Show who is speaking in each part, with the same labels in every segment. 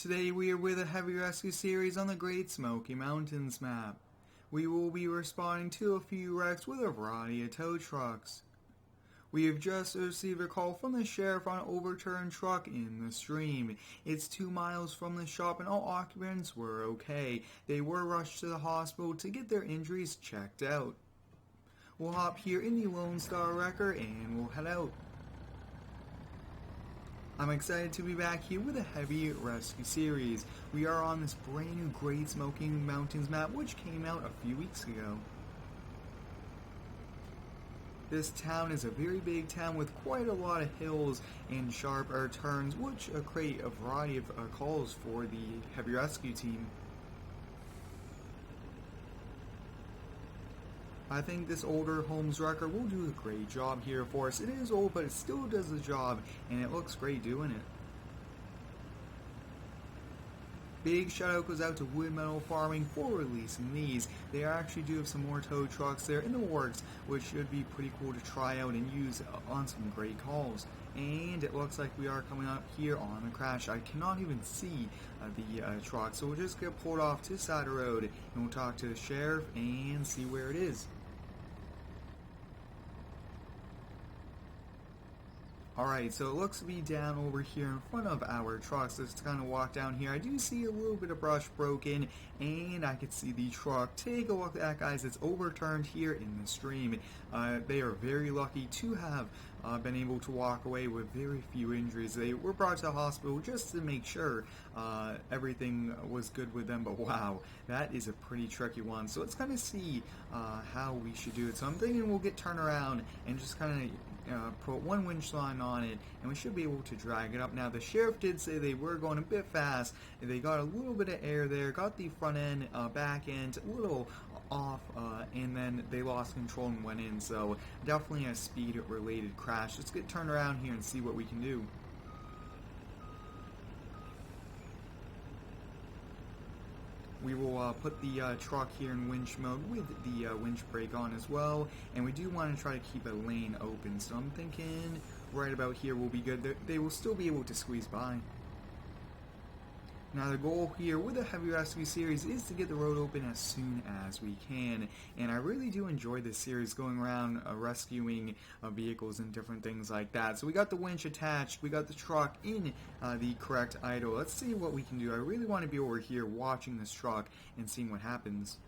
Speaker 1: Today we are with a heavy rescue series on the Great Smoky Mountains map. We will be responding to a few wrecks with a variety of tow trucks. We have just received a call from the sheriff on an overturned truck in the stream. It's 2 miles from the shop and all occupants were okay. They were rushed to the hospital to get their injuries checked out. We'll hop here in the Lone Star Wrecker and we'll head out. I'm excited to be back here with a heavy rescue series. We are on this brand new Great Smoky Mountains map which came out a few weeks ago. This town is a very big town with quite a lot of hills and sharp turns which create a variety of calls for the heavy rescue team. I think this older Holmes wrecker will do a great job here for us. It is old, but it still does the job, and it looks great doing it. Big shout out goes out to Wood Metal Farming for releasing these. They actually do have some more tow trucks there in the works, which should be pretty cool to try out and use on some great calls. And it looks like we are coming up here on a crash. I cannot even see the truck, so we'll just get pulled off to the side of the road and we'll talk to the sheriff and see where it is. Alright, so it looks to be down over here in front of our trucks. Let's kind of walk down here. I do see a little bit of brush broken, and I can see the truck. Take a look at that, guys. It's overturned here in the stream. They are very lucky to have been able to walk away with very few injuries. They were brought to the hospital just to make sure everything was good with them, but wow, that is a pretty tricky one. So let's kind of see how we should do it. So I'm thinking we'll get turned around and just kind of put one winch line on it, and we should be able to drag it up. Now the sheriff did say they were going a bit fast, and they got a little bit of air there, got the front end, back end a little off, and then they lost control and went in. So definitely a speed related crash. Let's get turned around here and see what we can do. We will put the truck here in winch mode with the winch brake on as well, and we do want to try to keep a lane open, so I'm thinking right about here will be good. They will still be able to squeeze by. Now the goal here with the Heavy Rescue series is to get the road open as soon as we can, and I really do enjoy this series going around rescuing vehicles and different things like that. So we got the winch attached, we got the truck in the correct idle. Let's see what we can do. I really want to be over here watching this truck and seeing what happens.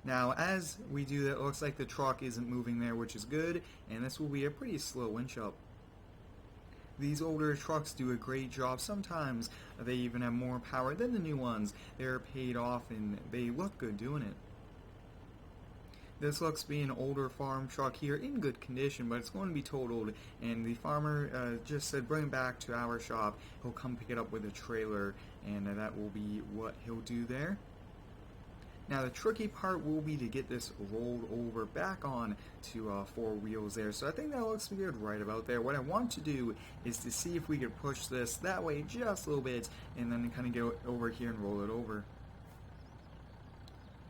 Speaker 1: Now as we do that, it looks like the truck isn't moving there, which is good, and this will be a pretty slow winch up. These older trucks do a great job. Sometimes they even have more power than the new ones. They're paid off and they look good doing it. This looks to be an older farm truck here in good condition, but it's going to be totaled, and the farmer just said bring it back to our shop. He'll come pick it up with a trailer, and that will be what he'll do there. Now the tricky part will be to get this rolled over back on to 4 wheels there. So I think that looks good right about there. What I want to do is to see if we could push this that way just a little bit and then kind of get over here and roll it over.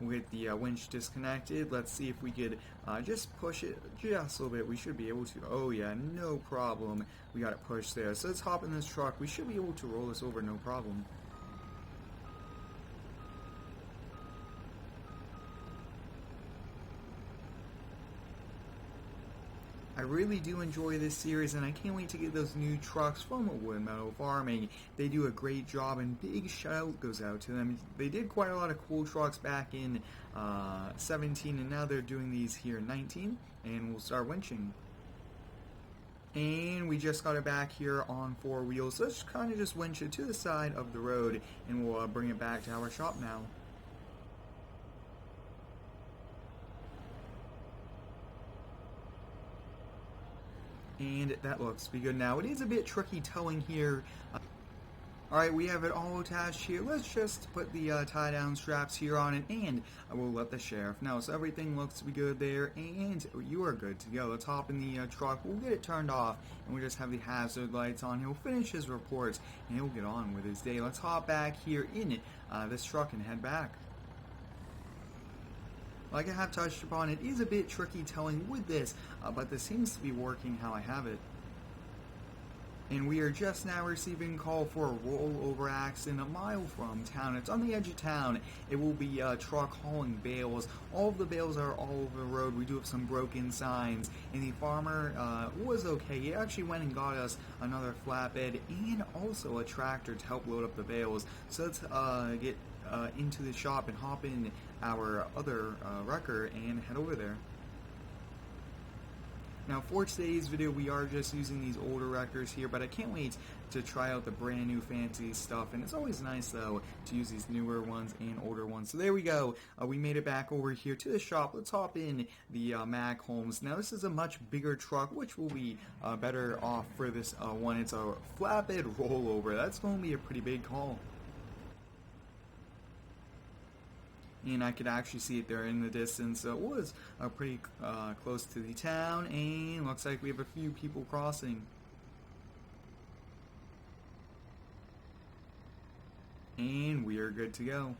Speaker 1: We'll get the winch disconnected. Let's see if we could just push it just a little bit. We should be able to. Oh yeah, no problem. We got it pushed there. So let's hop in this truck. We should be able to roll this over no problem. I really do enjoy this series, and I can't wait to get those new trucks from Wood Metal Farming. They do a great job, and big shout out goes out to them. They did quite a lot of cool trucks back in 17, and now they're doing these here in 19, and we'll start winching. And we just got it back here on 4 wheels. So let's kind of just winch it to the side of the road, and we'll bring it back to our shop now. And that looks to be good. Now it is a bit tricky towing here. Alright, we have it all attached here. Let's just put the tie down straps here on it, and I will let the sheriff know. So everything looks to be good there, and you are good to go. Let's hop in the truck. We'll get it turned off, and we'll just have the hazard lights on. He'll finish his reports, and he'll get on with his day. Let's hop back here in this truck and head back. Like I have touched upon, it is a bit tricky towing with this, but this seems to be working how I have it. And we are just now receiving a call for a rollover accident a mile from town. It's on the edge of town. It will be a truck hauling bales. All of the bales are all over the road. We do have some broken signs. And the farmer was okay. He actually went and got us another flatbed and also a tractor to help load up the bales. So let's get into the shop and hop in our other wrecker and head over there. Now for today's video we are just using these older wreckers here, but I can't wait to try out the brand new fancy stuff, and it's always nice though to use these newer ones and older ones. So there we go, we made it back over here to the shop. Let's hop in the Mac Homes. Now this is a much bigger truck, which will be better off for this one. It's a flatbed rollover. That's going to be a pretty big haul. And I could actually see it there in the distance. So it was pretty close to the town, and looks like we have a few people crossing. And we are good to go.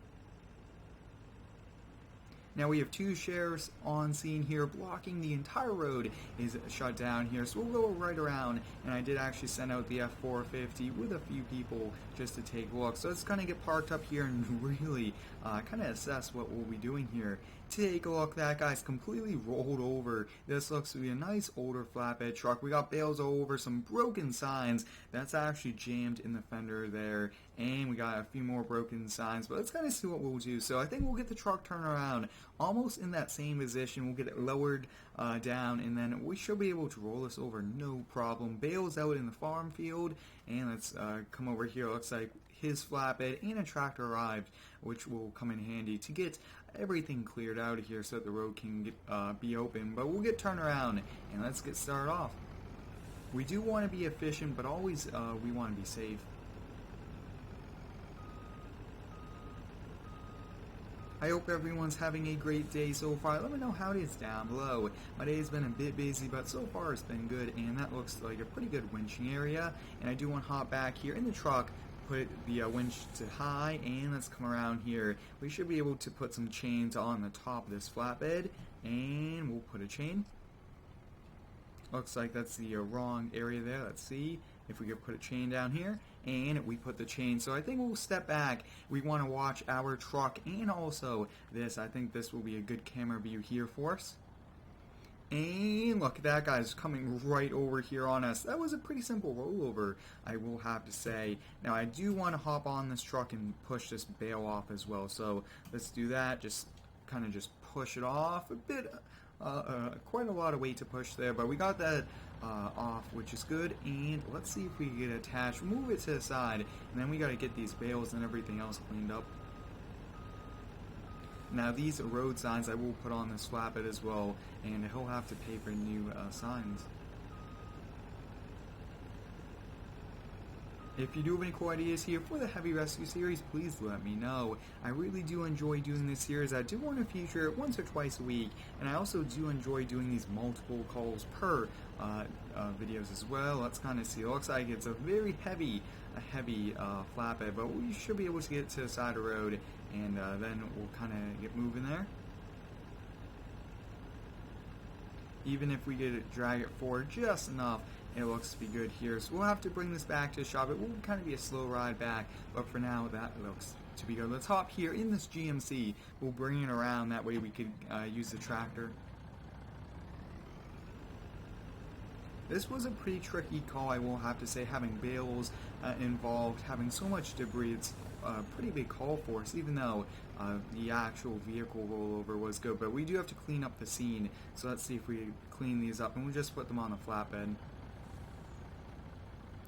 Speaker 1: Now we have two sheriffs on scene here, blocking the entire road is shut down here, so we'll go right around. And I did actually send out the F450 with a few people just to take a look. So let's kind of get parked up here and really kind of assess what we'll be doing here. Take a look, that guy's completely rolled over. This looks to be a nice older flatbed truck. We got bales all over, some broken signs. That's actually jammed in the fender there. And we got a few more broken signs, but let's kind of see what we'll do. So I think we'll get the truck turned around almost in that same position. We'll get it lowered down, and then we should be able to roll this over no problem. Bales out in the farm field, and let's come over here. Looks like his flatbed and a tractor arrived, which will come in handy to get everything cleared out of here so that the road can get, be open. But we'll get turned around, and let's get started off. We do want to be efficient, but always we want to be safe. I hope everyone's having a great day so far. Let me know how it is down below. My day has been a bit busy, but so far it's been good, and that looks like a pretty good winching area. And I do want to hop back here in the truck, put the winch to high, and let's come around here. We should be able to put some chains on the top of this flatbed, and we'll put a chain. Looks like that's the wrong area there. Let's see if we could put a chain down here, and we put the chain. So I think we'll step back. We want to watch our truck and also this. I think this will be a good camera view here for us. And look, that guy's coming right over here on us. That was a pretty simple rollover, I will have to say. Now I do want to hop on this truck and push this bale off as well. So let's do that. Just kind of just push it off a bit. Quite a lot of weight to push there, but we got that off, which is good. And let's see if we can get it attached. Move it to the side, and then we got to get these bales and everything else cleaned up. Now these road signs I will put on this flatbed as well, and he'll have to pay for new signs. If you do have any cool ideas here for the Heavy Rescue series, please let me know. I really do enjoy doing this series. I do want to feature it once or twice a week, and I also do enjoy doing these multiple calls per videos as well. Let's kind of see. It looks like it's a very heavy flatbed, but we should be able to get to the side of the road, and then we'll kind of get moving there. Even if we get it, drag it forward just enough, it looks to be good here. So we'll have to bring this back to the shop. It will kind of be a slow ride back, but for now that looks to be good. Let's hop here in this GMC. We'll bring it around, that way we could use the tractor. This was a pretty tricky call, I will have to say, having bales involved, having so much debris. It's a pretty big call for us, even though the actual vehicle rollover was good. But we do have to clean up the scene, so let's see if we clean these up, and we'll just put them on the flatbed.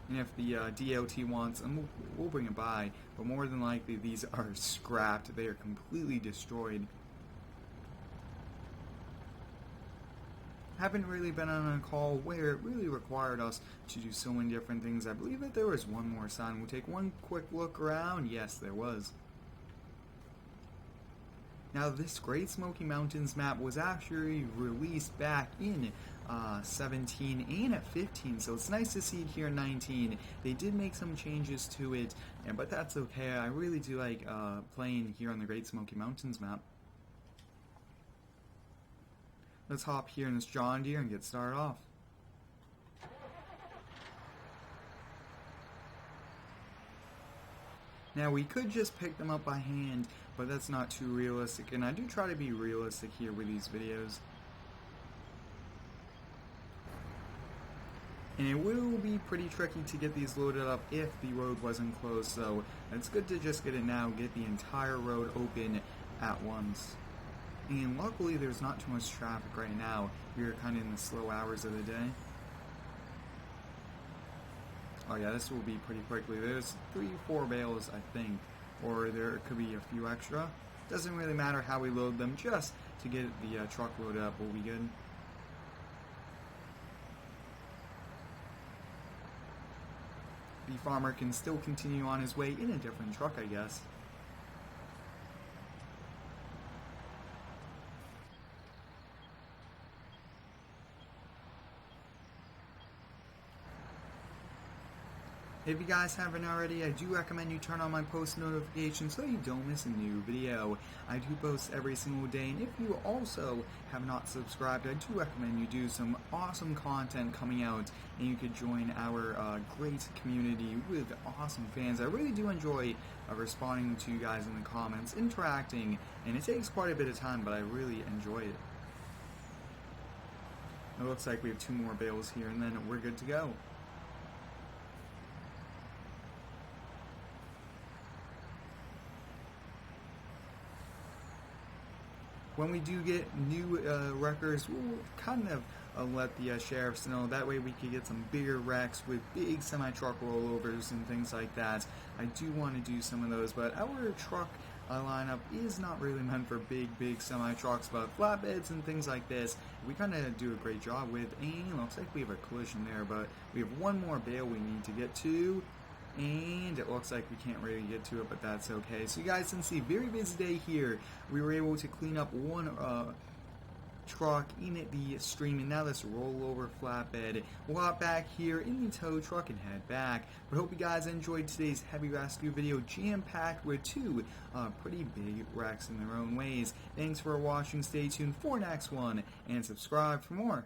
Speaker 1: And if the DOT wants, and we'll bring it by, but more than likely these are scrapped. They are completely destroyed. Haven't really been on a call where it really required us to do so many different things. I believe that there was one more sign. We'll take one quick look around. Yes, there was. Now this Great Smoky Mountains map was actually released back in 17 and at 15, so it's nice to see it here in 19. They did make some changes to it, but that's okay. I really do like playing here on the Great Smoky Mountains map. Let's hop here in this John Deere and get started off. Now we could just pick them up by hand, but that's not too realistic, and I do try to be realistic here with these videos. And it will be pretty tricky to get these loaded up if the road wasn't closed, so it's good to just get it now, get the entire road open at once. And luckily there's not too much traffic right now. We're kind of in the slow hours of the day. Oh yeah, this will be pretty quickly. There's 3-4 bales, I think, or there could be a few extra. Doesn't really matter how we load them, just to get the truck loaded up will be good. The farmer can still continue on his way in a different truck, I guess. If you guys haven't already, I do recommend you turn on my post notifications so you don't miss a new video. I do post every single day, and if you also have not subscribed, I do recommend you do. Some awesome content coming out, and you could join our great community with awesome fans. I really do enjoy responding to you guys in the comments, interacting, and it takes quite a bit of time, but I really enjoy it. It looks like we have 2 more bales here, and then we're good to go. When we do get new wreckers, we'll kind of let the sheriffs know. That way we can get some bigger wrecks with big semi-truck rollovers and things like that. I do want to do some of those, but our truck lineup is not really meant for big semi-trucks, but flatbeds and things like this, we kind of do a great job with. And looks like we have a collision there, but we have 1 more bale we need to get to. And it looks like we can't really get to it, but that's okay. So you guys can see, very busy day here. We were able to clean up 1 truck in the stream, and now this rollover flatbed. We'll hop back here in the tow truck and head back. But hope you guys enjoyed today's heavy rescue video, jam-packed with 2 pretty big wrecks in their own ways. Thanks for watching. Stay tuned for next one, and subscribe for more.